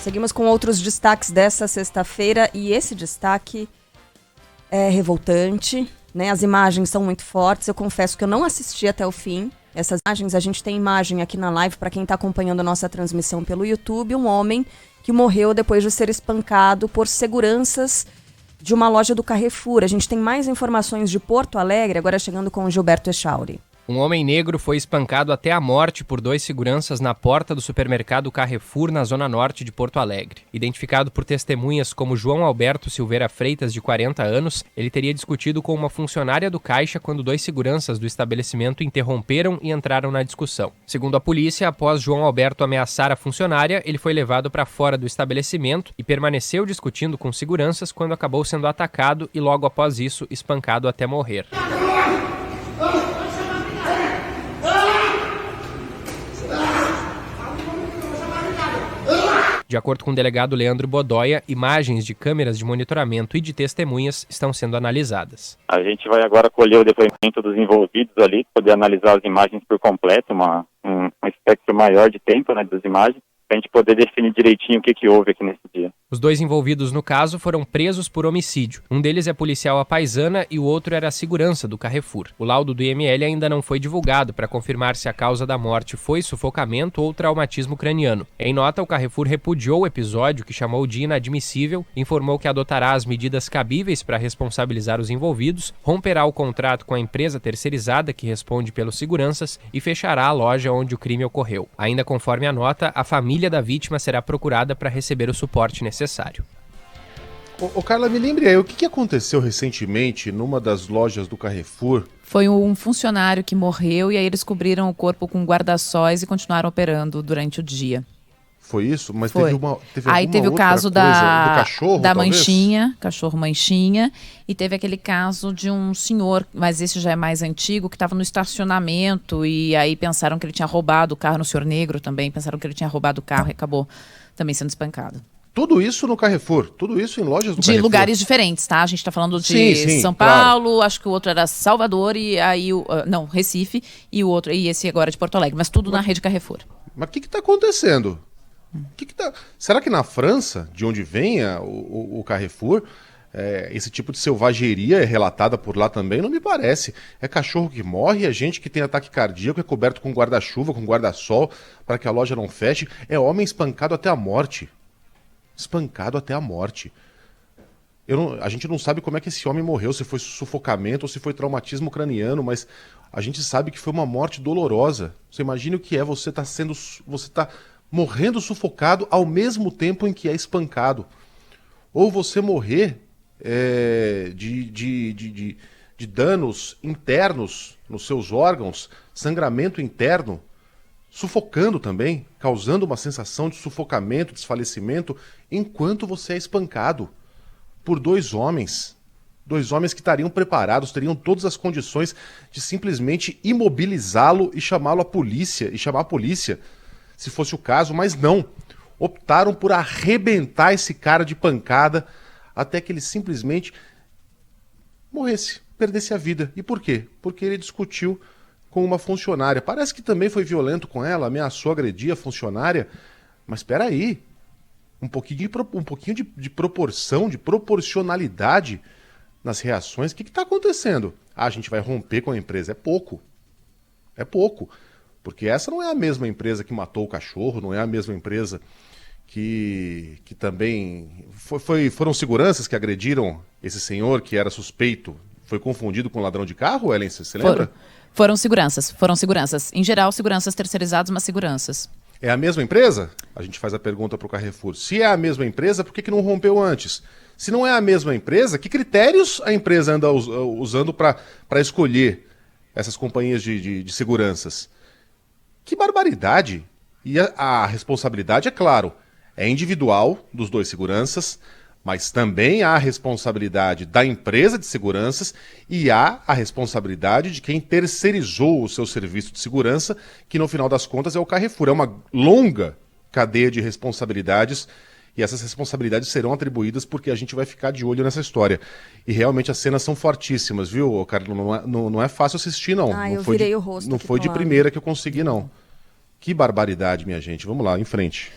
Seguimos com outros destaques dessa sexta-feira e esse destaque é revoltante, né? As imagens são muito fortes, eu confesso que eu não assisti até o fim. Essas imagens, a gente tem imagem aqui na live para quem está acompanhando a nossa transmissão pelo YouTube, um homem que morreu depois de ser espancado por seguranças de uma loja do Carrefour. A gente tem mais informações de Porto Alegre, agora chegando com o Gilberto Echauri. Um homem negro foi espancado até a morte por 2 seguranças na porta do supermercado Carrefour, na zona norte de Porto Alegre. Identificado por testemunhas como João Alberto Silveira Freitas, de 40 anos, ele teria discutido com uma funcionária do caixa quando 2 seguranças do estabelecimento interromperam e entraram na discussão. Segundo a polícia, após João Alberto ameaçar a funcionária, ele foi levado para fora do estabelecimento e permaneceu discutindo com seguranças quando acabou sendo atacado e logo após isso espancado até morrer. De acordo com o delegado Leandro Bodóia, imagens de câmeras de monitoramento e de testemunhas estão sendo analisadas. A gente vai agora colher o depoimento dos envolvidos ali, poder analisar as imagens por completo, um espectro maior de tempo, né, das imagens, para a gente poder definir direitinho o que houve aqui nesse dia. Os 2 envolvidos no caso foram presos por homicídio. Um deles é policial apaisana e o outro era a segurança do Carrefour. O laudo do IML ainda não foi divulgado para confirmar se a causa da morte foi sufocamento ou traumatismo craniano. Em nota, o Carrefour repudiou o episódio, que chamou de inadmissível, informou que adotará as medidas cabíveis para responsabilizar os envolvidos, romperá o contrato com a empresa terceirizada que responde pelos seguranças e fechará a loja onde o crime ocorreu. Ainda conforme a nota, a família da vítima será procurada para receber o suporte necessário. Ô Carla, me lembre aí, o que aconteceu recentemente numa das lojas do Carrefour? Foi um funcionário que morreu e aí eles cobriram o corpo com guarda-sóis e continuaram operando durante o dia. Foi isso? Mas Foi. teve o caso do cachorro, da talvez? manchinha, cachorro manchinha, e teve aquele caso de um senhor, mas esse já é mais antigo, que estava no estacionamento e aí pensaram que ele tinha roubado o carro, no senhor negro também, pensaram que ele tinha roubado o carro e acabou também sendo espancado. Tudo isso no Carrefour? Tudo isso em lojas do Carrefour? De lugares diferentes, tá? A gente está falando de sim, São Paulo, claro. Acho que o outro era Salvador e aí Recife e o outro, e esse agora é de Porto Alegre, mas tudo na rede Carrefour. Mas o que está acontecendo? Será que na França, de onde vem o Carrefour, esse tipo de selvageria é relatada por lá também? Não me parece. É cachorro que morre, é gente que tem ataque cardíaco, é coberto com guarda-chuva, com guarda-sol, para que a loja não feche. É homem espancado até a morte. Espancado até a morte. A gente não sabe como é que esse homem morreu, se foi sufocamento ou se foi traumatismo craniano, mas a gente sabe que foi uma morte dolorosa. Você imagina o que é você tá morrendo sufocado ao mesmo tempo em que é espancado. Ou você morrer de danos internos nos seus órgãos, sangramento interno, sufocando também, causando uma sensação de sufocamento, desfalecimento, enquanto você é espancado por 2 homens. 2 homens que estariam preparados, teriam todas as condições de simplesmente imobilizá-lo e chamar a polícia, se fosse o caso, mas não. Optaram por arrebentar esse cara de pancada até que ele simplesmente morresse, perdesse a vida. E por quê? Porque ele discutiu com uma funcionária. Parece que também foi violento com ela, ameaçou agredir a funcionária. Mas espera aí, um pouquinho de proporção, de proporcionalidade nas reações. O que está acontecendo? A gente vai romper com a empresa. É pouco. Porque essa não é a mesma empresa que matou o cachorro, não é a mesma empresa que também... Foram seguranças que agrediram esse senhor que era suspeito, foi confundido com ladrão de carro, Ellen, você lembra? Foram seguranças. Em geral, seguranças terceirizadas, mas seguranças. É a mesma empresa? A gente faz a pergunta para o Carrefour. Se é a mesma empresa, por que não rompeu antes? Se não é a mesma empresa, que critérios a empresa anda usando para escolher essas companhias de seguranças? Que barbaridade! E a responsabilidade, é claro, é individual dos 2 seguranças, mas também há a responsabilidade da empresa de seguranças e há a responsabilidade de quem terceirizou o seu serviço de segurança, que no final das contas é o Carrefour. É uma longa cadeia de responsabilidades e essas responsabilidades serão atribuídas porque a gente vai ficar de olho nessa história. E realmente as cenas são fortíssimas, viu, Carlos? Não é fácil assistir, não. Eu virei o rosto. Não foi de primeira que eu consegui, não. Que barbaridade, minha gente. Vamos lá, em frente.